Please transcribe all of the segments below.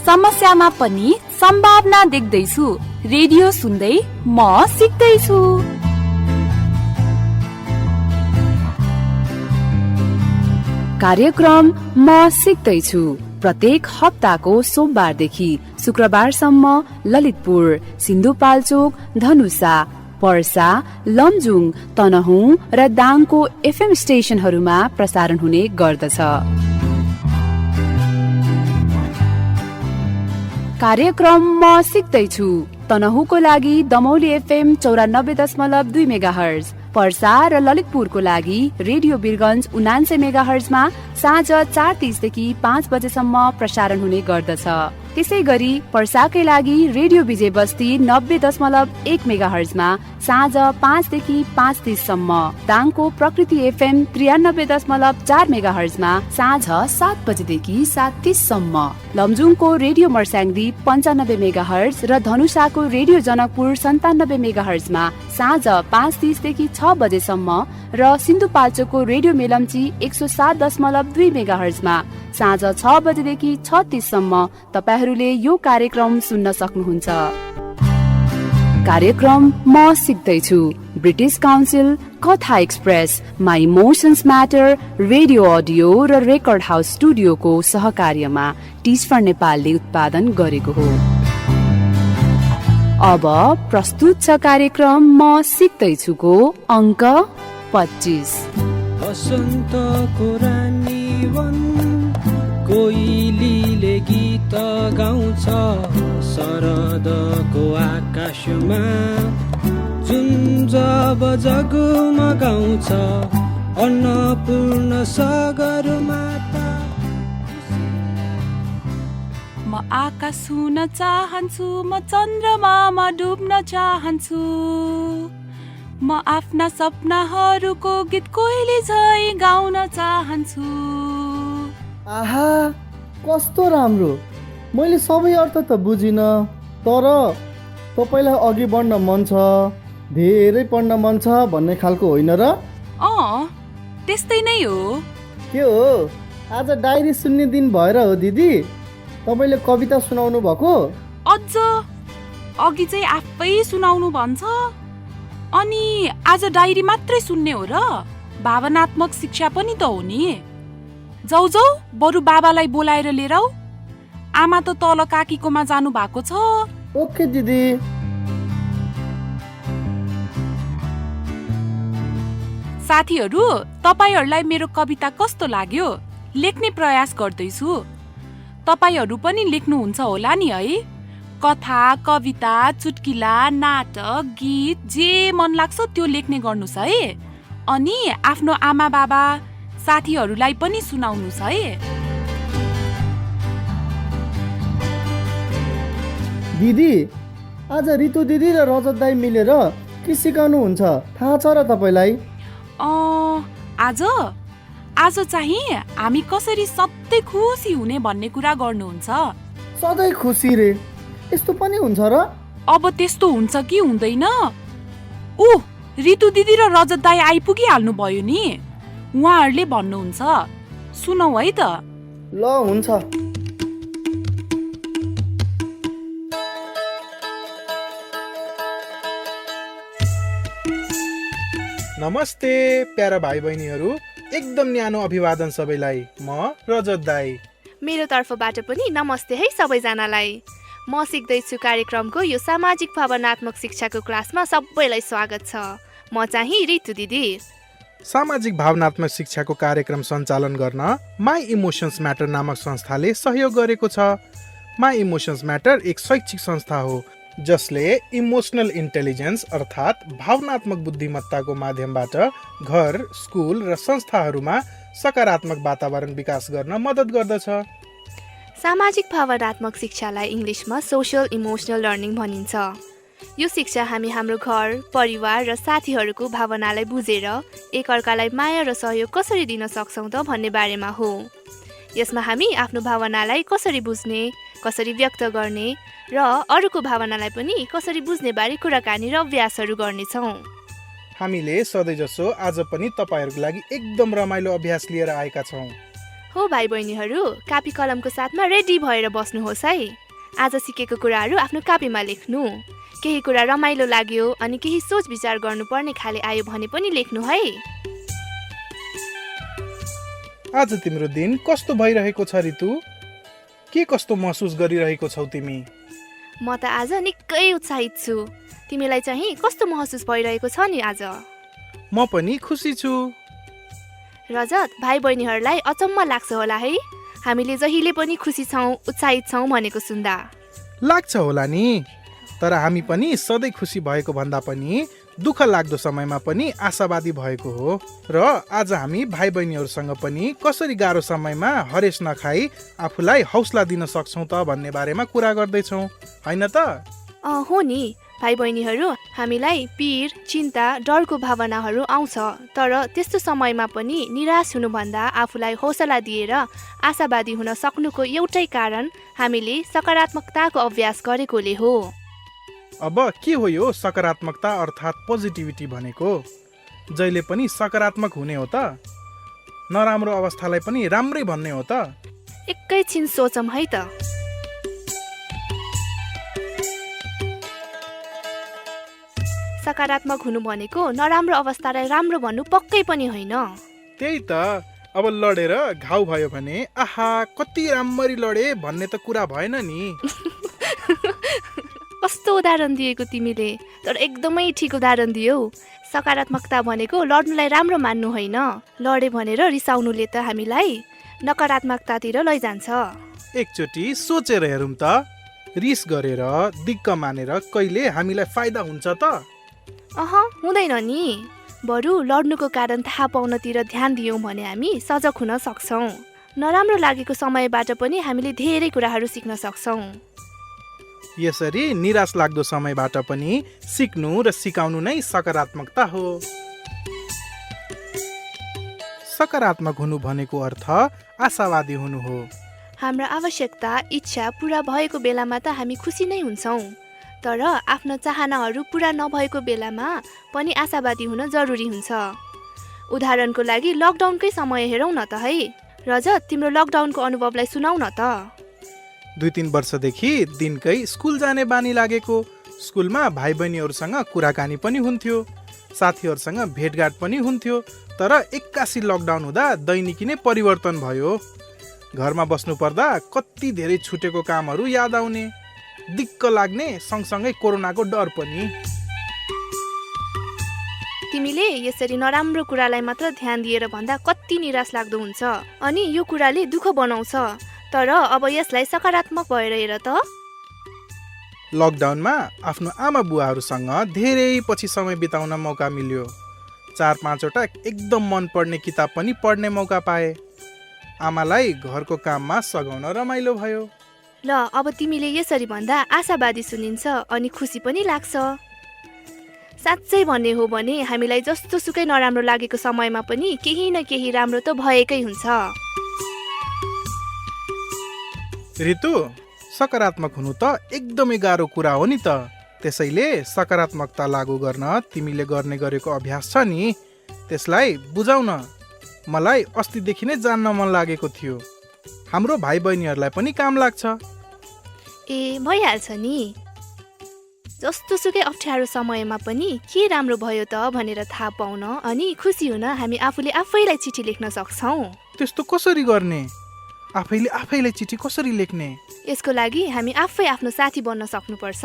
समस्यामा पनि सम्भावना देख्दैछु। रेडियो सुन्दै म सिक्दैछु। कार्यक्रम म सिक्दैछु प्रत्येक हप्ताको सोमबारदेखि शुक्रबारसम्म ललितपुर, सिन्धुपाल्चोक, धनुषा, पर्सा, लमजुङ, तनहुँ र दाङको एफएम स्टेशनहरूमा प्रसारण हुने गर्दछ। कार्यक्रम म सिक्दैछु तनहुँको लागि दमौली एफएम 94.2 मेगाहर्ज, पर्सा र ललितपुरको लागि रेडियो बिरगञ्ज 99 मेगाहर्जमा साँझ 4:30 देखि 5 बजेसम्म प्रसारण हुने गर्दछ। त्यसै गरी पर्साकै लागि रेडियो विजय बस्ती 90.1 मेगाहर्जमा साँझ 5 देखि 5:30 सम्म, दाङको प्रकृति एफएम 93.4 मेगाहर्जमा साँझ 7 बजेदेखि 7:30 सम्म, लमजुङको रेडियो मर्स्याङदी 95 मेगाहर्ज र धनुषाको रेडियो जनकपुर 97 मेगाहर्जमा साँझ 5:30 देखि 6 बजेसम्म र सिन्धुपाल्चोकको रेडियो मेलम्ची 107.2 मेगाहर्जमा साँझ 6 बजेदेखि 6:30 सम्म तपाईहरूले यो कार्यक्रम सुन्न सक्नुहुन्छ। कार्यक्रम म सिक्दैछु ब्रिटिश काउन्सिल, कथा express, my emotions matter, radio audio र रेकर्ड हाउस स्टुडियोको सहकार्यमा टिस्फर नेपालले उत्पादन गरेको हो। अब प्रस्तुत छ कार्यक्रम म सिक्दैछुको अङ्क 25। बसन्तको रानी वन कोइलीले गीत गाउँछ, शरदको आकाशमा जुन जब जगमगाउँछ, अन्नपूर्ण सगरमाता। म आकाश हुन चाहन्छु, म चन्द्रमामा डुब्न चाहन्छु, म आफ्ना सपनाहरूको गीत कोइली झै गाउन चाहन्छु। आहा, कस्तो राम्रो! मैले सबै अर्थ त बुझिनँ, तर तपाईँलाई अघि बढ्न मन छ, धेरै पढ्न मन छ भन्ने खालको होइन र? त्यस्तै नै हो। के हो, आज डायरी सुन्ने दिन भएर हो दिदी? तपाईँले कविता सुनाउनु भएको? अझ अघि चाहिँ आफै सुनाउनु भन्छ, अनि आज डायरी मात्रै सुन्ने हो र? भावनात्मक शिक्षा पनि त हो नि। जाऊ जाऊ, बरु बाबालाई बोलाएर लिएर आऊ। आमा त तल काकीकोमा जानु भएको छ। ओके दिदी। साथीहरू, तपाईहरूलाई मेरो कविता कस्तो लाग्यो? लेख्ने प्रयास गर्दैछु। तपाईहरू पनि लेख्नुहुन्छ होला नि है? कथा, कविता, चुटकिला, नाटक, गीत, जे मन लाग्छ त्यो लेख्ने गर्नुहोस् है। अनि आफ्नो आमा बाबा साथीहरूलाई पनि सुनाउनुहोस् है। दिदी, आज रितु दिदी र रजत दाई मिलेर के सिकाउनु हुन्छ थाहा छ र तपाईँलाई? आज चाहिँ हामी कसरी सधैँ खुसी हुने भन्ने कुरा गर्नुहुन्छ। सधैँ खुसी रे? यस्तो पनि हुन्छ र? अब त्यस्तो हुन्छ कि हुँदैन? रितु दिदी र रजत दाई आइपुगिहाल्नु भयो नि। उहाँहरूले भन्नुहुन्छ, सुनौ है त। ल हुन्छ। नमस्ते प्यारा भाइ बहिनीहरू, एकदम न्यानो अभिवादन सबैलाई। म रजत दाई। मेरो तर्फबाट पनि नमस्ते है सबैजनालाई। म सिक्दैछु कार्यक्रमको यो सामाजिक भावनात्मक शिक्षाको क्लासमा सबैलाई स्वागत छ। म चाहिँ रितु दिदी। सामाजिक भावनात्मक शिक्षाको कार्यक्रम सञ्चालन गर्न माई इमोसन्स म्याटर नामक संस्थाले सहयोग गरेको छ। माई इमोसन्स म्याटर एक शैक्षिक संस्था हो जसले इमोसनल इन्टेलिजेन्स अर्थात् भावनात्मक बुद्धिमत्ताको माध्यमबाट घर, स्कुल र संस्थाहरूमा सकारात्मक वातावरण विकास गर्न मद्दत गर्दछ। सामाजिक भावनात्मक शिक्षालाई इङ्ग्लिसमा सोशल इमोसनल लर्निङ भनिन्छ। यो शिक्षा हामी हाम्रो घर, परिवार र साथीहरूको भावनालाई बुझेर एकअर्कालाई माया र सहयोग कसरी दिन सक्छौँ त भन्ने बारेमा हो। यसमा हामी आफ्नो भावनालाई कसरी बुझ्ने, कसरी व्यक्त गर्ने र अरूको भावनालाई पनि कसरी बुझ्ने बारे कुराकानी र अभ्यासहरू गर्नेछौँ। हामीले सधैँजसो आज पनि तपाईहरूको लागि एकदम रमाइलो अभ्यास लिएर आएका छौँ। हो भाइ बहिनीहरू, कापी कलमको साथमा रेडी भएर बस्नुहोस् है। आज सिकेको कुराहरू आफ्नो कापीमा लेख्नु। केही कुरा रमाइलो लाग्यो अनि केही सोच विचार गर्नुपर्ने खाले आयो भने पनि लेख्नु है। आज तिम्रो दिन कस्तो भइरहेको छ ऋतु? के कस्तो महसुस गरिरहेको छौ तिमी? म त आज निकै उत्साहित छु। तिमीलाई चाहिँ कस्तो महसुस भइरहेको छ नि आज? म पनि खुसी छु। रजत, भाइ बहिनीहरूलाई अचम्म लाग्छ होला है, हामीले जहिले पनि खुसी छौँ, उत्साहित छौँ भनेको सुन्दा। लाग्छ होला नि, तर हामी पनि सधैँ खुसी भएको भन्दा पनि दुःख लाग्दो समयमा पनि आशावादी भएको हो। र आज हामी भाइ बहिनीहरूसँग पनि कसरी गाह्रो समयमा हरेस नखाई आफूलाई हौसला दिन सक्छौँ त भन्ने बारेमा कुरा गर्दैछौँ, होइन त? हो नि भाइ बहिनीहरू, हामीलाई पीर, चिन्ता, डरको भावनाहरू आउँछ, तर त्यस्तो समयमा पनि निराश हुनुभन्दा आफूलाई हौसला दिएर आशावादी हुन सक्नुको एउटै कारण हामीले सकारात्मकताको अभ्यास गरेकोले हो। अब के हो यो सकारात्मकता अर्थात् पोजिटिभिटी भनेको? जहिले पनि सकारात्मक हुने हो त? नराम्रो अवस्थालाई पनि राम्रै भन्ने हो त? एकैछिन सोचौँ है त। सकारात्मक हुनु भनेको नराम्रो अवस्थालाई राम्रो भन्नु पक्कै पनि होइन। त्यही त, अब लडेर घाउ भयो भने आहा कति राम्ररी लडे भन्ने त कुरा भएन नि। कस्तो उदाहरण दिएको तिमीले, तर एकदमै ठिक उदाहरण दियौ। सकारात्मकता भनेको लड्नुलाई राम्रो मान्नु होइन, लडे भनेर रिसाउनुले त हामीलाई नकारात्मकतातिर लैजान्छ। एकचोटि सोचेर हेरौँ त, रिस गरेर दिक्क मानेर कहिले हामीलाई फाइदा हुन्छ त? हुँदैन नि। बरु लड्नुको कारण थाहा पाउनतिर ध्यान दियौँ भने हामी सजग हुन सक्छौँ। नराम्रो लागेको समयबाट पनि हामीले धेरै कुराहरू सिक्न सक्छौँ। यसरी निराश लाग्दो समयबाट पनि सिक्नु र सिकाउनु नै सकारात्मकता हो। सकारात्मक हुनु भनेको अर्थ आशावादी हुनु हो। हाम्रा आवश्यकता, इच्छा पूरा भएको बेलामा त हामी खुसी नै हुन्छौँ, तर आफ्ना चाहनाहरू पूरा नभएको बेलामा पनि आशावादी हुन जरुरी हुन्छ। उदाहरणको लागि लकडाउनकै समय हेरौँ न त है। रजत, तिम्रो लकडाउनको अनुभवलाई सुनाउ न त। 2-3 वर्षदेखि दिनकै स्कुल जाने बानी लागेको। स्कुलमा भाइ बहिनीहरूसँग कुराकानी पनि हुन्थ्यो, साथीहरूसँग भेटघाट पनि हुन्थ्यो, तर एक्कासी लकडाउन हुँदा दैनिकी नै परिवर्तन भयो। घरमा बस्नु पर्दा कति धेरै छुटेको कामहरू याद आउने, दिक्क लाग्ने, सँगसँगै कोरोनाको डर पनि। तिमीले यसरी नराम्रो कुरालाई मात्र ध्यान दिएर भन्दा कति निराश लाग्दो हुन्छ अनि यो कुराले दुःख बनाउँछ, तर अब यसलाई सकारात्मक भएर हेर त। लकडाउनमा आफ्नो आमा बुवाहरूसँग धेरै पछि समय बिताउन मौका मिल्यो। 4-5 वटा एकदम मनपर्ने किताब पनि पढ्ने मौका पाए। आमालाई घरको काममा सघाउन रमाइलो भयो। ल, अब तिमीले यसरी भन्दा आशावादी सुनिन्छ अनि खुसी पनि लाग्छ। साँच्चै भन्ने हो भने हामीलाई जस्तो सुकै नराम्रो लागेको समयमा पनि केही न केही राम्रो त भएकै हुन्छ। ऋतु, सकारात्मक हुनु त एकदमै गाह्रो कुरा हो नि त। त्यसैले सकारात्मकता लागू गर्न तिमीले गर्ने गरेको अभ्यास छ नि, त्यसलाई बुझाउन मलाई अस्तिदेखि नै जान्न मन लागेको थियो। हाम्रो भाइ बहिनीहरूलाई पनि काम लाग्छ। भइहाल्छ नि। जस्तो सुकै अप्ठ्यारो समयमा पनि के राम्रो भयो त भनेर थाहा पाउन अनि खुसी हुन हामी आफूले आफैलाई चिठी लेख्न सक्छौँ। त्यस्तो कसरी गर्ने? आफैले आफैलाई चिठी कसरी लेख्ने? यसको लागि हामी आफै आफ्नो साथी बन्न सक्नुपर्छ।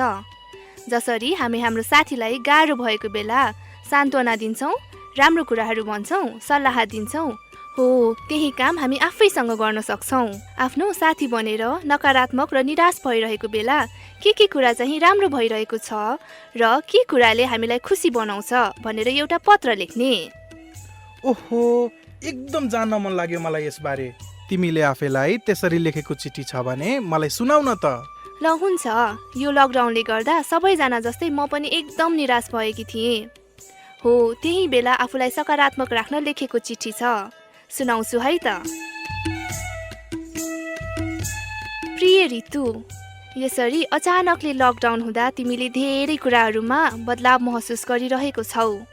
जसरी हामी हाम्रो साथीलाई गाह्रो भएको बेला सान्त्वना दिन्छौँ, राम्रो कुराहरू भन्छौँ, सल्लाह दिन्छौँ, हो त्यही काम हामी आफैसँग गर्न सक्छौँ। आफ्नो साथी बनेर नकारात्मक र निराश भइरहेको बेला के कुरा चाहिँ राम्रो भइरहेको छ र के कुराले हामीलाई खुसी बनाउँछ भनेर एउटा पत्र लेख्ने। ओहो, एकदम जान्न मन लाग्यो मलाई यसबारे। तिमीले आफैलाई त्यसरी लेखेको चिठी छ भने मलाई सुनाउ न त। ल हुन्छ। यो लकडाउनले गर्दा सबैजना जस्तै म पनि एकदम निराश भएकी थिएँ। हो त्यही बेला आफूलाई सकारात्मक राख्न लेखेको चिठी छ, सुनाउँछु है त। प्रिय ऋतु, यसरी अचानकले लकडाउन हुँदा तिमीले धेरै कुराहरूमा बदलाव महसुस गरिरहेको छौ।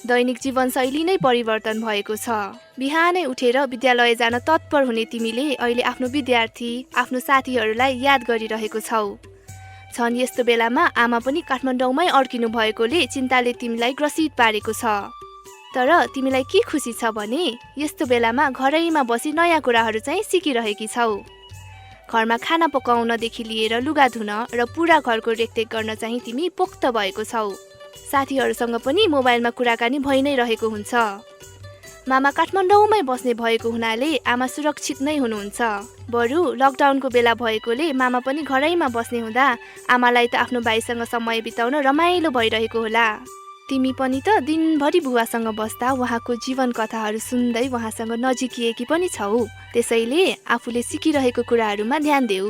दैनिक जीवनशैली नै परिवर्तन भएको छ। बिहानै उठेर विद्यालय जान तत्पर हुने तिमीले अहिले आफ्नो विद्यार्थी, आफ्नो साथीहरूलाई याद गरिरहेको छौ। छन् यस्तो बेलामा आमा पनि काठमाडौँमै अड्किनु भएकोले चिन्ताले तिमीलाई ग्रसित पारेको छ। तर तिमीलाई के खुसी छ भने यस्तो बेलामा घरैमा बसी नयाँ कुराहरू चाहिँ सिकिरहेकी छौ। घरमा खाना पकाउनदेखि लिएर लुगा धुन र पुरा घरको रेखदेख गर्न चाहिँ तिमी पोख्त भएको छौ। साथीहरूसँग पनि मोबाइलमा कुराकानी भइ नै रहेको हुन्छ। मामा काठमाडौँमै बस्ने भएको हुनाले आमा सुरक्षित नै हुनुहुन्छ। बरु लकडाउनको बेला भएकोले मामा पनि घरैमा बस्ने हुँदा आमालाई त आफ्नो भाइसँग समय बिताउन रमाइलो भइरहेको होला। तिमी पनि त दिनभरि बुवासँग बस्दा उहाँको जीवन कथाहरू सुन्दै उहाँसँग नजिकिएकी पनि छौ। त्यसैले आफूले सिकिरहेको कुराहरूमा ध्यान देऊ।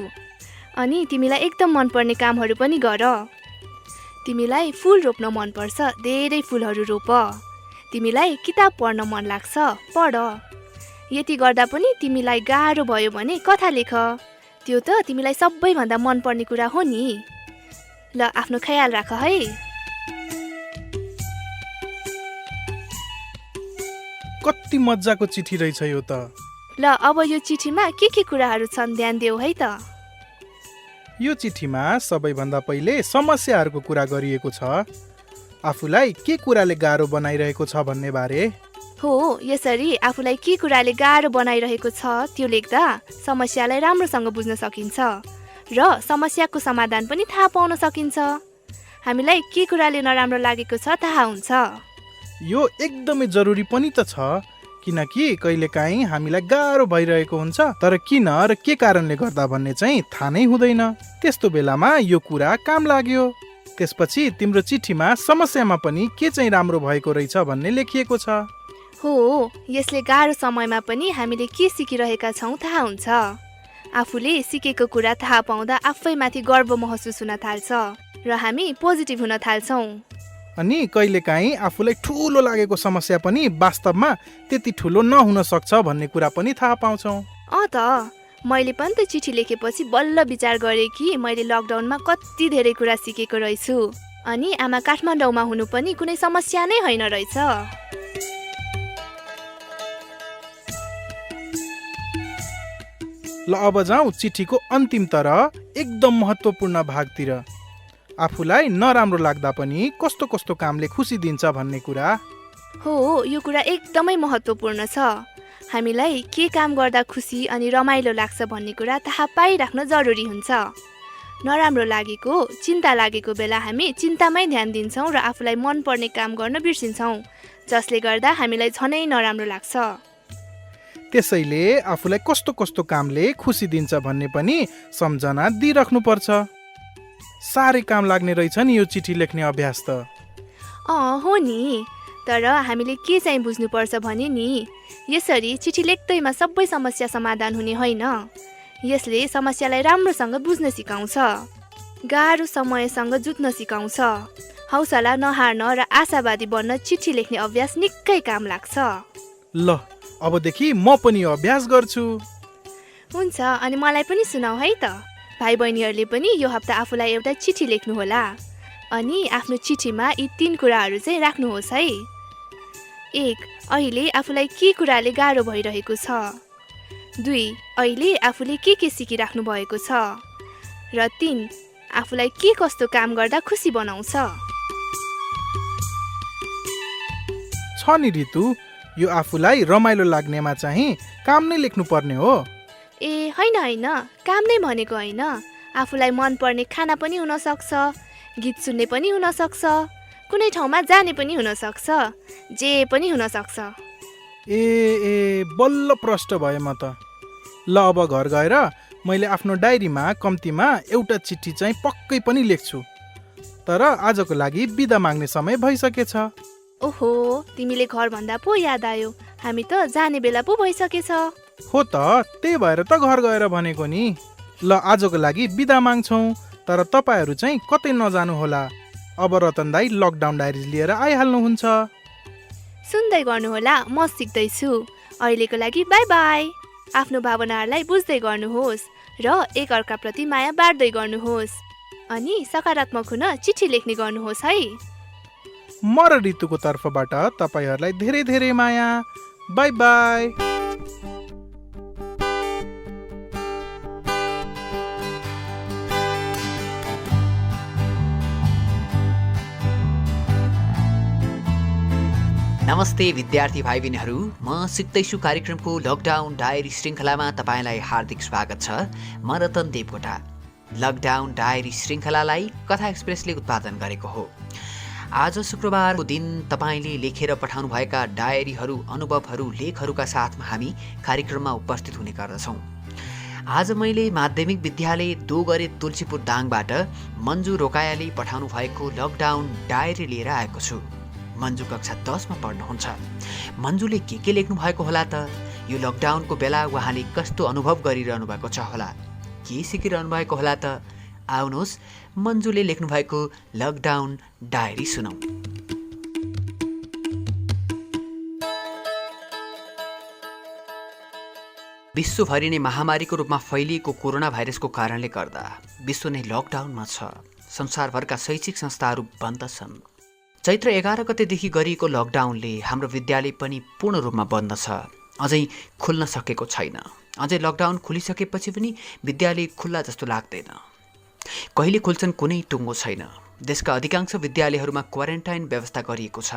अनि तिमीलाई एकदम मनपर्ने कामहरू पनि गर। तिमीलाई फुल रोप्न मनपर्छ, धेरै फुलहरू रोप। तिमीलाई किताब पढ्न मन लाग्छ, पढ। यति गर्दा पनि तिमीलाई गाह्रो भयो भने कथा लेख। त्यो त तिमीलाई सबैभन्दा मनपर्ने कुरा हो नि। ल आफ्नो ख्याल राख है। कति मजाको चिठी रहेछ यो त। ल अब यो चिठीमा के कुराहरू छन् ध्यान देऊ है त। यो चिठीमा सबैभन्दा पहिले समस्याहरूको कुरा गरिएको छ। आफूलाई के कुराले गाह्रो बनाइरहेको छ भन्ने बारे। हो, यसरी आफूलाई के कुराले गाह्रो बनाइरहेको छ त्यो लेख्दा समस्यालाई राम्रोसँग बुझ्न सकिन्छ र समस्याको समाधान पनि थाहा पाउन सकिन्छ। हामीलाई के कुराले नराम्रो लागेको छ थाहा हुन्छ। यो एकदमै जरुरी पनि त छ, किनकि कहिलेकाहीँ हामीलाई गाह्रो भइरहेको हुन्छ तर किन र के कारणले गर्दा भन्ने चाहिँ थाहा नै हुँदैन। त्यस्तो बेलामा यो कुरा काम लाग्यो। त्यसपछि तिम्रो चिठीमा समस्यामा पनि के चाहिँ राम्रो भएको रहेछ भन्ने लेखिएको छ। हो, यसले गाह्रो समयमा पनि हामीले के सिकिरहेका छौँ थाहा हुन्छ। आफूले सिकेको कुरा थाहा पाउँदा आफैमाथि गर्व महसुस हुन थाल्छ र हामी पोजिटिभ हुन थाल्छौँ। अनि कहिलेकाहीँ आफूलाई ठुलो लागेको समस्या पनि वास्तवमा त्यति ठुलो नहुन सक्छ भन्ने कुरा पनि थाहा पाउँछौँ। त मैले पनि त चिठी लेखेपछि बल्ल विचार गरेँ कि मैले लकडाउनमा कति धेरै कुरा सिकेको रहेछु। अनि आमा काठमाडौँमा हुनु पनि कुनै समस्या नै होइन रहेछ। ल अब जाउँ चिठीको अन्तिम तर एकदम महत्त्वपूर्ण भागतिर। आफूलाई नराम्रो लाग्दा पनि कस्तो कस्तो कामले खुसी दिन्छ भन्ने कुरा। हो, यो कुरा एकदमै महत्त्वपूर्ण छ। हामीलाई के काम गर्दा खुसी अनि रमाइलो लाग्छ भन्ने कुरा थाहा पाइराख्न जरुरी हुन्छ। नराम्रो लागेको, चिन्ता लागेको बेला हामी चिन्तामै ध्यान दिन्छौँ र आफूलाई मनपर्ने काम गर्न बिर्सिन्छौँ, जसले गर्दा हामीलाई झनै नराम्रो लाग्छ। त्यसैले आफूलाई कस्तो कस्तो कामले खुसी दिन्छ भन्ने पनि सम्झना दिइराख्नुपर्छ। साह्रै काम लाग्ने रहेछ नि यो चिठी लेख्ने अभ्यास त। हो नि, तर हामीले के चाहिँ बुझ्नुपर्छ भने नि, यसरी चिठी लेख्दैमा सबै समस्या समाधान हुने होइन। यसले समस्यालाई राम्रोसँग बुझ्न सिकाउँछ, गाह्रो समयसँग जुझ्न सिकाउँछ। हौसला नहार्न र आशावादी बन्न चिठी लेख्ने अभ्यास निकै काम लाग्छ। ल अबदेखि म पनि यो अभ्यास गर्छु। हुन्छ, अनि मलाई पनि सुनाऊ है त। भाइ बहिनीहरूले पनि यो हप्ता आफूलाई एउटा चिठी लेख्नुहोला अनि आफ्नो चिठीमा यी 3 कुराहरू चाहिँ राख्नुहोस् है। 1. अहिले आफूलाई के कुराले गाह्रो भइरहेको छ। 2. अहिले आफूले के सिकिराख्नु भएको छ। र 3. आफूलाई के कस्तो काम गर्दा खुसी बनाउँछ। छ नि ऋतु, यो आफूलाई रमाइलो लाग्नेमा चाहिँ काम नै लेख्नु पर्ने हो। ए होइन, काम नै भनेको होइन। आफूलाई मनपर्ने खाना पनि हुनसक्छ, गीत सुन्ने पनि हुनसक्छ, कुनै ठाउँमा जाने पनि हुनसक्छ, जे पनि हुनसक्छ। ए बल्ल प्रष्ट भए म त। ल अब घर गएर मैले आफ्नो डायरीमा कम्तीमा एउटा चिठी चाहिँ पक्कै पनि लेख्छु। तर आजको लागि बिदा माग्ने समय भइसकेछ। ओहो, तिमीले घर भन्दा पो याद आयो, हामी त जाने बेला पो भइसकेछ। हो त, त्यही भएर त घर गएर भनेको नि। ल आजको लागि बिदा माग्छौँ, तर तपाईँहरू चाहिँ कतै नजानु होला। अब रतन दाई लकडाउन डायरी लिएर आइहाल्नुहुन्छ। सुन्दै गर्नुहोला, म सिक्दैछु। अहिलेको लागि बाई बाई। आफ्नो भावनाहरूलाई बुझ्दै गर्नुहोस् र एकअर्काप्रति माया बाँड्दै गर्नुहोस्। अनि सकारात्मक हुन चिठी लेख्ने गर्नुहोस् है। म र ऋतुको तर्फबाट तपाईँहरूलाई धेरै धेरै माया। By by. नमस्ते विद्यार्थी भाइ बहिनीहरू, म सिक्दैछु कार्यक्रमको लकडाउन डायरी श्रृङ्खलामा तपाईँलाई हार्दिक स्वागत छ। म रतन देवकोटा। लकडाउन डायरी श्रृङ्खलालाई कथा एक्सप्रेसले उत्पादन गरेको हो। आज शुक्रबारको दिन तपाईँले लेखेर पठाउनुभएका डायरीहरू, अनुभवहरू, लेखहरूका साथमा हामी कार्यक्रममा उपस्थित हुने गर्दछौँ। आज मैले माध्यमिक विद्यालय दोगरे तुलसीपुर दाङबाट मन्जु रोकायाले पठाउनु भएको लकडाउन डायरी लिएर आएको छु। मन्जु कक्षा 10 मा पढ्नुहुन्छ। मन्जुले के लेख्नु भएको होला त? यो लकडाउनको बेला उहाँले कस्तो अनुभव गरिरहनु भएको छ होला, के सिकिरहनु भएको होला त? आउनुहोस् मन्जुले लेख्नु भएको लकडाउन डायरी सुनौ। विश्वभरि नै महामारीको रूपमा फैलिएको कोरोना भाइरसको कारणले गर्दा विश्व नै लकडाउनमा छ। संसारभरका शैक्षिक संस्थाहरू बन्द छन्। चैत्र 11 गतेदेखि गरिएको लकडाउनले हाम्रो विद्यालय पनि पूर्ण रूपमा बन्द छ। अझै खुल्न सकेको छैन। अझै लकडाउन खुलिसकेपछि पनि विद्यालय खुल्ला जस्तो लाग्दैन। कहिले खुल्छन् कुनै टुङ्गो छैन। देशका अधिकांश विद्यालयहरूमा क्वारेन्टाइन व्यवस्था गरिएको छ।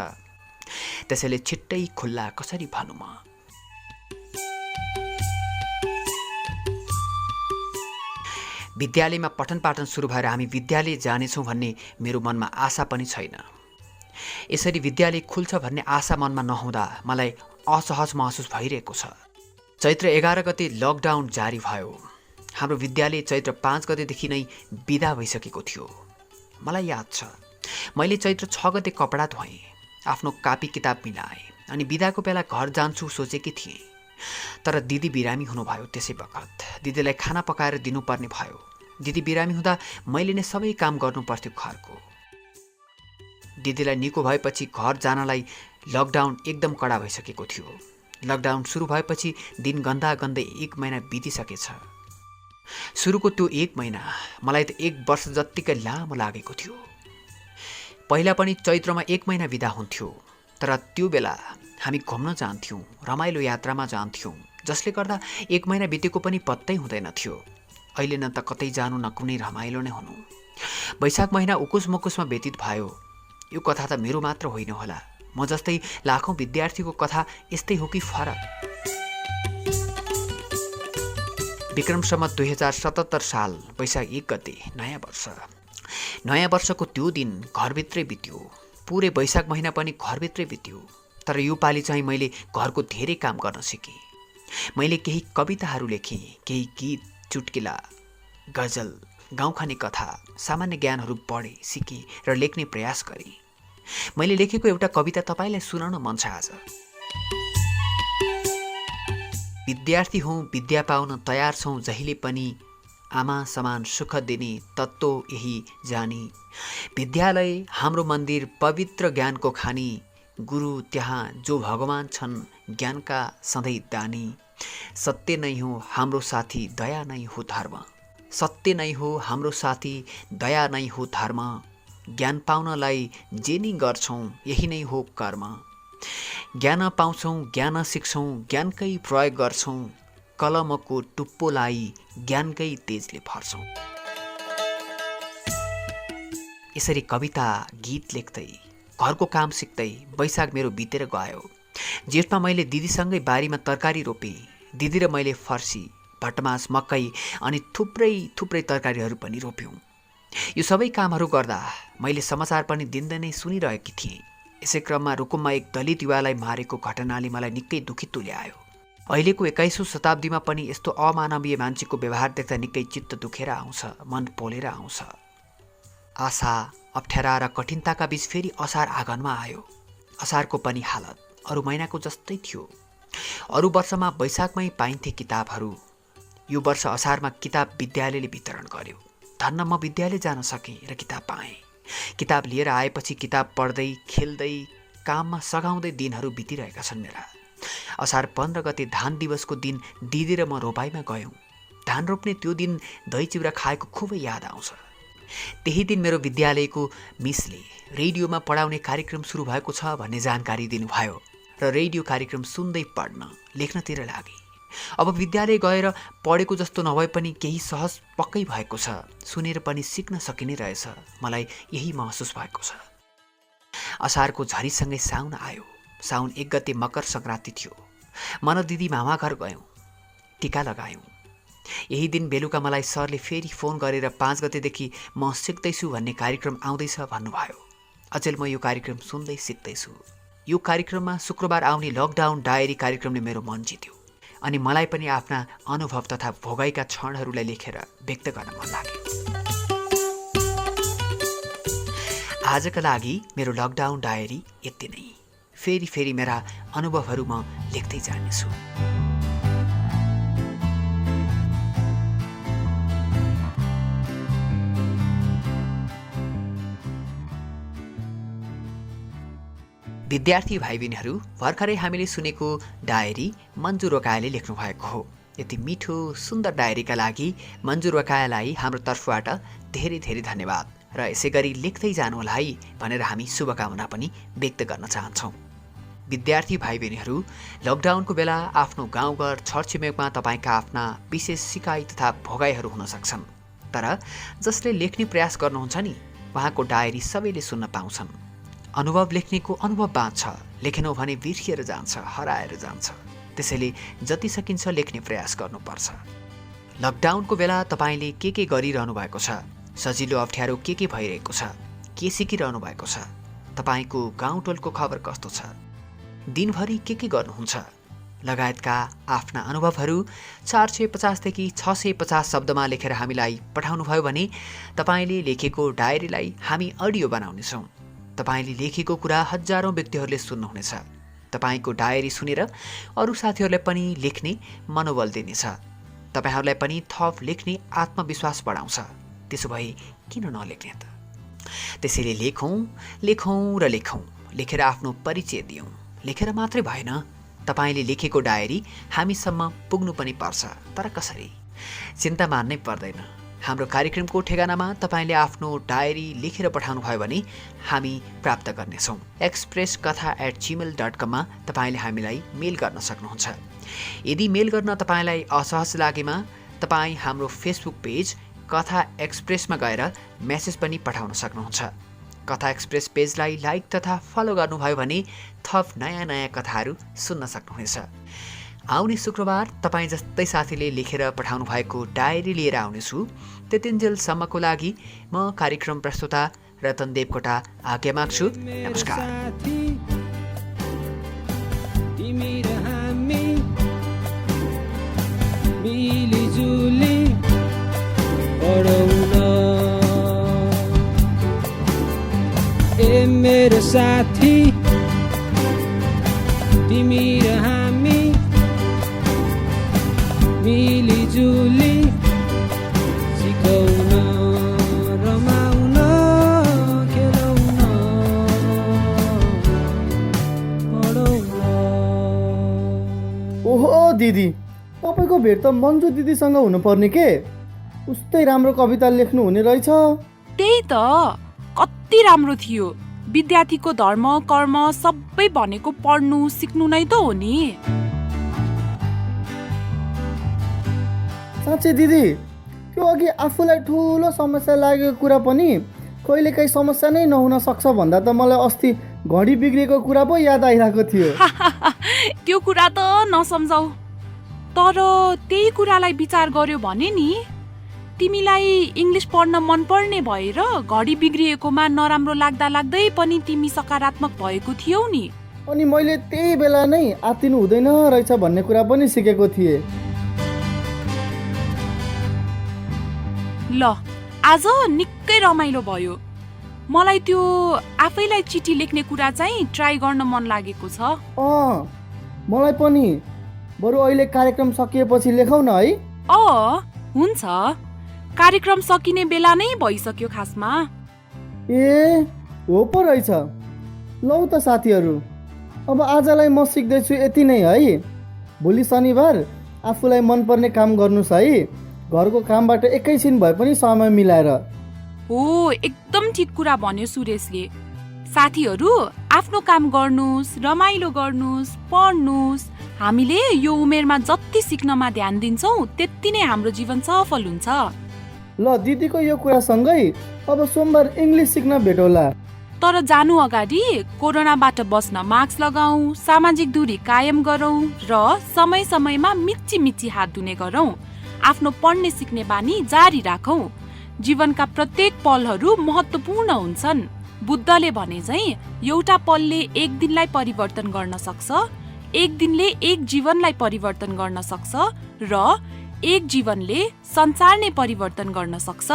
त्यसैले छिट्टै खुल्ला कसरी भनौँ म? विद्यालयमा पठन पाठन सुरु भएर हामी विद्यालय जानेछौँ भन्ने मेरो मनमा आशा पनि छैन। यसरी विद्यालय खुल्छ भन्ने आशा मनमा नहुँदा मलाई असहज महसुस भइरहेको छ। चैत्र 11 गते लकडाउन जारी भयो। हाम्रो विद्यालय चैत्र 5 गतेदेखि नै बिदा भइसकेको थियो। मलाई याद छ, मैले चैत्र 6 गते कपडा धोएँ, आफ्नो कापी किताब मिलाएँ अनि बिदाको बेला घर जान्छु सोचेकी थिएँ। तर दिदी बिरामी हुनुभयो। त्यसै बखत दिदीलाई खाना पकाएर दिनुपर्ने भयो। दिदी बिरामी हुँदा मैले नै सबै काम गर्नुपर्थ्यो घरको। दिदीलाई निको भएपछि घर जानलाई लकडाउन एकदम कडा भइसकेको थियो। लकडाउन सुरु भएपछि दिन गन्दा गन्दै 1 महिना बितिसकेछ। सुरुको त्यो 1 महिना मलाई त 1 वर्ष जत्तिकै लामो लागेको थियो। पहिला पनि चैत्रमा 1 महिना बिदा हुन्थ्यो, तर त्यो बेला हामी घुम्न जान्थ्यौँ, रमाइलो यात्रामा जान्थ्यौँ, जसले गर्दा 1 महिना बितेको पनि पत्तै हुँदैन थियो। अहिले न त कतै जानु न कुनै रमाइलो नै हुनु। वैशाख महिना उकुस मुकुसमा व्यतीत भयो। यो कथा त मेरो मात्र होइन होला, म जस्तै लाखौं विद्यार्थीको कथा यस्तै हो कि फरक? विक्रम सम्वत 2077 साल वैशाख 1 गते नयाँ वर्ष। नयाँ वर्षको त्यो दिन घरभित्रै बित्यो। पुरै वैशाख महिना पनि घरभित्रै बित्यो। तर यो पालि चाहिँ मैले घरको धेरै काम गर्न सिकेँ। मैले केही कविताहरू लेखेँ, केही गीत, चुट्किला, गजल, गाउँखाने कथा, सामान्य ज्ञानहरू पढेँ, सिकेँ र लेख्ने प्रयास गरेँ। मैले लेखेको एउटा कविता तपाईँलाई सुनाउन मन छ आज। विद्यार्थी हौँ, विद्या पाउन तयार छौँ जहिले पनि, आमा समान सुख दिने तत्त्व यही जानी। विद्यालय हाम्रो मन्दिर, पवित्र ज्ञानको खानी, गुरु त्यहाँ जो भगवान छन् ज्ञानका सधैँ दानी। सत्य नै हो हाम्रो साथी, दया नै हो धर्म। सत्य नै हो हाम्रो साथी, दया नै हो धर्म। ज्ञान पाउनलाई जे नि गर्छौँ यही नै हो कर्म। ज्ञान पाउँछौँ, ज्ञान सिक्छौँ, ज्ञानकै प्रयोग गर्छौँ, कलमको टुप्पोलाई ज्ञानकै तेजले भर्छौँ। यसरी कविता, गीत लेख्दै, घरको काम सिक्दै वैशाख मेरो बितेर गयो। जेठमा मैले दिदीसँगै बारीमा तरकारी रोपेँ। दिदी र मैले फर्सी, भटमास, मकै अनि थुप्रै तरकारीहरू पनि रोप्यौँ। यो सबै कामहरू गर्दा मैले समाचार पनि दिनदिनै सुनिरहेकी थिएँ। यसै क्रममा रुकुममा एक दलित युवालाई मारेको घटनाले मलाई निकै दुखित तुल्यायो। अहिलेको 21औं शताब्दीमा पनि यस्तो अमानवीय मान्छेको व्यवहार देख्दा निकै चित्त दुखेर आउँछ, मन पोलेर आउँछ। आशा, अप्ठ्यारा र कठिनताका बीच फेरि असार आँगनमा आयो। असारको पनि हालत अरू महिनाको जस्तै थियो। अरू वर्षमा वैशाखमै पाइन्थे किताबहरू। यो वर्ष असारमा किताब विद्यालयले वितरण गर्यो। धन्न म विद्यालय जान सकेँ र किताब पाएँ। किताब लिएर आएपछि किताब पढ्दै, खेल्दै, काममा सघाउँदै दिनहरू बितिरहेका छन् मेरा। असार 15 गते धान दिवसको दिन दिदी र म रोपाइमा गयौँ। धान रोप्ने त्यो दिन दही चिउरा खाएको खुबै याद आउँछ। त्यही दिन मेरो विद्यालयको मिसले रेडियोमा पढाउने कार्यक्रम सुरु भएको छ भन्ने जानकारी दिनुभयो र रेडियो कार्यक्रम सुन्दै पढ्न लेख्नतिर लागेँ। अब विद्यालय गएर पढेको जस्तो नभए पनि केही सहज पक्कै भएको छ, सुनेर पनि सिक्न सकिने रहेछ, मलाई यही महसुस भएको छ। असारको झरीसँगै साउन आयो। साउन 1 गते मकर सङ्क्रान्ति थियो। मन दिदी मामा घर गयौँ, टिका लगायौँ। यही दिन बेलुका मलाई सरले फेरि फोन गरेर 5 गतेदेखि म सिक्दैछु भन्ने कार्यक्रम आउँदैछ भन्नुभयो। अचेल म यो कार्यक्रम सुन्दै सिक्दैछु। यो कार्यक्रममा शुक्रबार आउने लकडाउन डायरी कार्यक्रमले मेरो मन जित्यो अनि मलाई पनि आफ्ना अनुभव तथा भोगाइका क्षणहरूलाई लेखेर व्यक्त गर्न मन लाग्यो। आजका लागि मेरो लकडाउन डायरी यति नै। फेरि मेरा अनुभवहरू म लेख्दै जानेछु। विद्यार्थी भाइ बहिनीहरू, भर्खरै हामीले सुनेको डायरी मन्जु रोकायाले लेख्नु भएको हो। यति मिठो सुन्दर डायरीका लागि मन्जु रोकायालाई हाम्रो तर्फबाट धेरै धेरै धन्यवाद र यसै गरी लेख्दै जानुहोला है भनेर हामी शुभकामना पनि व्यक्त गर्न चाहन्छौँ। विद्यार्थी भाइ बहिनीहरू, लकडाउनको बेला आफ्नो गाउँघर छरछिमेकमा तपाईँका आफ्ना विशेष सिकाइ तथा भोगाइहरू हुन सक्छन्, तर जसले लेख्ने प्रयास गर्नुहुन्छ नि उहाँको डायरी सबैले सुन्न पाउँछन्। अनुभव लेख्नेको अनुभव बाँच्छ, लेखेनौ भने बिर्सिएर जान्छ, हराएर जान्छ। त्यसैले जति सकिन्छ लेख्ने प्रयास गर्नुपर्छ। लकडाउनको बेला तपाईँले के गरिरहनु भएको छ, सजिलो अप्ठ्यारो के भइरहेको छ, के सिकिरहनु भएको छ, तपाईँको गाउँटोलको खबर कस्तो छ, दिनभरि के गर्नुहुन्छ लगायतका आफ्ना अनुभवहरू 450 देखि 650 शब्दमा लेखेर हामीलाई पठाउनुभयो भने तपाईँले लेखेको डायरीलाई हामी अडियो बनाउनेछौँ। तपाईँले लेखेको कुरा हजारौँ व्यक्तिहरूले सुन्नुहुनेछ। तपाईँको डायरी सुनेर अरू साथीहरूलाई पनि लेख्ने मनोबल दिनेछ। तपाईँहरूलाई पनि थप लेख्ने आत्मविश्वास बढाउँछ। त्यसो भए किन नलेख्ने त? त्यसैले लेखौँ र लेखौँ, लेखेर आफ्नो परिचय दियौँ। लेखेर मात्रै भएन, तपाईँले लेखेको डायरी हामीसम्म पुग्नु पनि पर्छ। तर कसरी? चिन्ता मान्नै पर्दैन। हाम्रो कार्यक्रमको ठेगानामा तपाईँले आफ्नो डायरी लेखेर पठाउनु भयो भने हामी प्राप्त गर्नेछौँ। expresskatha@gmail.com मा तपाईँले हामीलाई मेल गर्न सक्नुहुन्छ। यदि मेल गर्न तपाईँलाई असहज लागेमा तपाईँ हाम्रो फेसबुक पेज कथा एक्सप्रेसमा गएर मेसेज पनि पठाउन सक्नुहुन्छ। कथा एक्सप्रेस पेजलाई लाइक तथा फलो गर्नुभयो भने थप नयाँ कथाहरू सुन्न सक्नुहुनेछ। आउने शुक्रबार तपाईँ जस्तै साथीले लेखेर पठाउनु भएको डायरी लिएर आउनेछु। त्यतिन्जेलसम्मको लागि म कार्यक्रम प्रस्तुता रतन देवकोटा आज्ञा माग्छु। नमस्कार। मेरो साथी तिमी र हामी मिलिजुली सिकाउन, रमाउन, खेलाउन, पढाउन। ओहो दिदी, तपाईँको भेट त मन्जु दिदीसँग हुनुपर्ने के? उस्तै राम्रो कविता लेख्नु हुने रहेछ। त्यही त, कति राम्रो थियो। विद्यार्थीको धर्म कर्म सबै भनेको पढ्नु सिक्नु नै त हो नि। साँच्चै दिदी, त्यो अघि आफूलाई ठुलो समस्या लागेको कुरा पनि कहिलेकाहीँ समस्या नै नहुन सक्छ भन्दा त मलाई अस्ति घडी बिग्रेको कुरा पो याद आइरहेको थियो। त्यो कुरा त नसम्झाऊ, तर त्यही कुरालाई विचार गर्यो भने नि तिमीलाई इङ्ग्लिस पढ्न मनपर्ने भएर घडी बिग्रिएकोमा नराम्रो लाग्दै पनि तिमी सकारात्मक भएको थियौ नि। अनि मैले त्यही बेला नै आत्तिनु हुँदैन रहेछ भन्ने कुरा पनि सिकेको थिएँ। ल, आज निकै रमाइलो भयो। मलाई त्यो आफैलाई चिठी लेख्ने कुरा चाहिँ ट्राई गर्न मन लागेको छ। मलाई पनि। बरु अहिले कार्यक्रम सकिएपछि लेखौ न है। हुन्छ। कार्यक्रम सकिने बेला नै भइसक्यो खासमा। ए हो पो रहेछ। लौ त साथीहरू, अब आजलाई म सिक्दैछु यति नै है। भोलि शनिबार आफूलाई मनपर्ने काम गर्नुहोस् है। घरको कामबाट एकैछिन भए पनि समय मिलाएर। हो, एकदम ठिक कुरा भन्यो सुरेशले। साथीहरू आफ्नो काम गर्नुस्, रमाइलो गर्नुस्, पढ्नुस्। हामीले यो उमेरमा जति सिक्नमा ध्यान दिन्छौँ त्यति नै हाम्रो जीवन सफल हुन्छ। ल दिदीको यो कुरासँगै अब सोमबार इङ्ग्लिस सिक्न भेटौँला। तर जानु अगाडि कोरोनाबाट बस्न मास्क लगाऊ, सामाजिक दूरी कायम गरौँ र समय समयमा मिच्ची हात धुने गरौँ। आफ्नो पढ्ने सिक्ने बानी जारी राखौँ। जीवनका प्रत्येक पलहरू महत्त्वपूर्ण हुन्छन्। बुद्धले भने चाहिँ एउटा पलले एक दिनलाई परिवर्तन गर्न सक्छ, एक दिनले एक जीवनलाई परिवर्तन गर्न सक्छ र एक जीवनले संसार नै परिवर्तन गर्न सक्छ।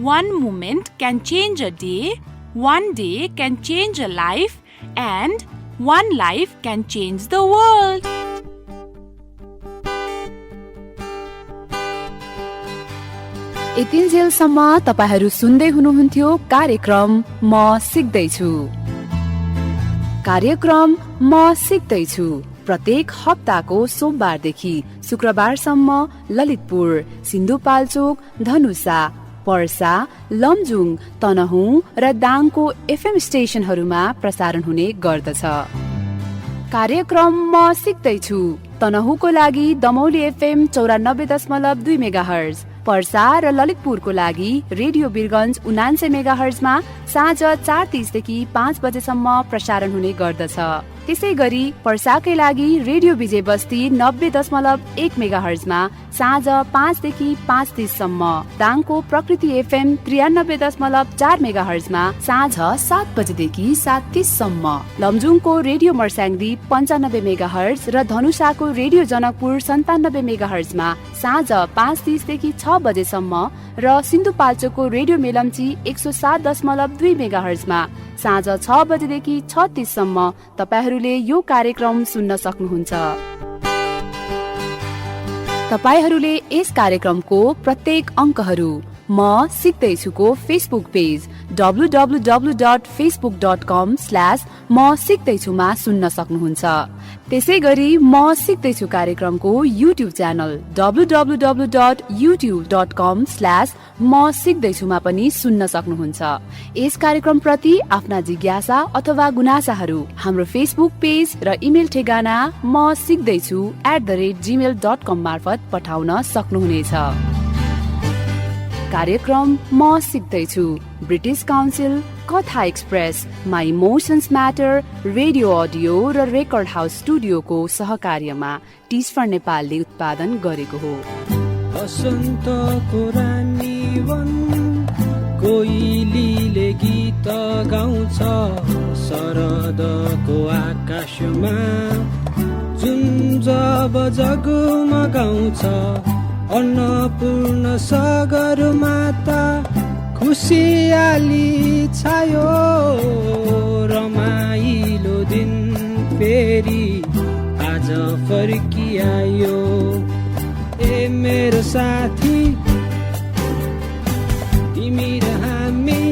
One moment can change a day, one day can change a life, and one life can change the world. यतिन्जेलसम्म तपाईहरू सुन्दै हुनुहुन्थ्यो कार्यक्रम म सिक्दैछु। कार्यक्रम म सिक्दैछु प्रत्येक हप्ताको सोमबारदेखि शुक्रबारसम्म ललितपुर, सिन्धुपाल्चोक, धनुषा, पर्सा, लमजुङ, तनहुँ र दाङको FM स्टेशनहरूमा प्रसारण हुने गर्दछ। कार्यक्रम म सिक्दैछु तनहुँको लागि दमौली FM 94.2 मेगाहर्ज, पर्सा र ललितपुरको लागि रेडियो बिरगन्ज 79 मेगाहर्जमा साँझ 4:30 देखि 5 बजेसम्म प्रसारण हुने गर्दछ। त्यसै गरी पर्साकै लागि रेडियो विजय बस्ती 90.1 मेगाहर्जमा साँझ 5 देखि 5:30 सम्म, दाङको प्रकृति FM 93.4 मेगाहर्जमा साँझ 7 बजेदेखि 7:30 सम्म, लमजुङको रेडियो मर्स्याङ्दी 95 मेगाहर्ज र धनुषाको रेडियो जनकपुर 97 मेगाहर्जमा साँझ 5:30 देखि 6 बजेसम्म र सिन्धुपाल्चोकको रेडियो मेलम्ची 107.2 मेगाहर्जमा साँझ 6 बजेदेखि 6:30 सम्म तपाईहरूले यो कार्यक्रम सुन्न सक्नुहुन्छ। तपाईहरूले यस कार्यक्रमको प्रत्येक अङ्कहरू म सिक्दैछुको फेसबुक पेज www.facebook.com/म सिक्दैछुमा सुन्न सक्नुहुन्छ। त्यसै गरी म सिक्दैछु कार्यक्रमको युट्युब च्यानल www.youtube.com/म सिक्दैछुमा पनि सुन्न सक्नुहुन्छ। यस कार्यक्रम प्रति आफ्ना जिज्ञासा अथवा गुनासाहरू हाम्रो फेसबुक पेज र इमेल ठेगाना म सिक्दैछु @gmail.com मार्फत पठाउन सक्नुहुनेछ। कार्यक्रम म सिक्दैछु ब्रिटिश काउन्सिल, कथा express, my emotions matter, radio audio र रेकर्ड हाउस स्टुडियोको सहकार्यमा टिस्फर नेपालले उत्पादन गरेको हो। बसन्तको रानी वन कोइलीले गीत गाउँछ, शरदको आकाशमा जुन जब जगमगाउँछ, अन्नपूर्ण सागर माता खुसियाली छायो, रमाइलो दिन फेरि आज फर्किआयो। ए मेरो साथी तिमी र हामी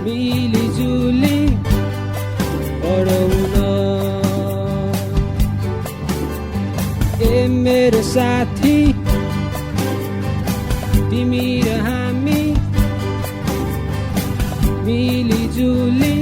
मिलिजुली पढौँ न। ए मेरो साथी तिमी र हामी मिलिजुली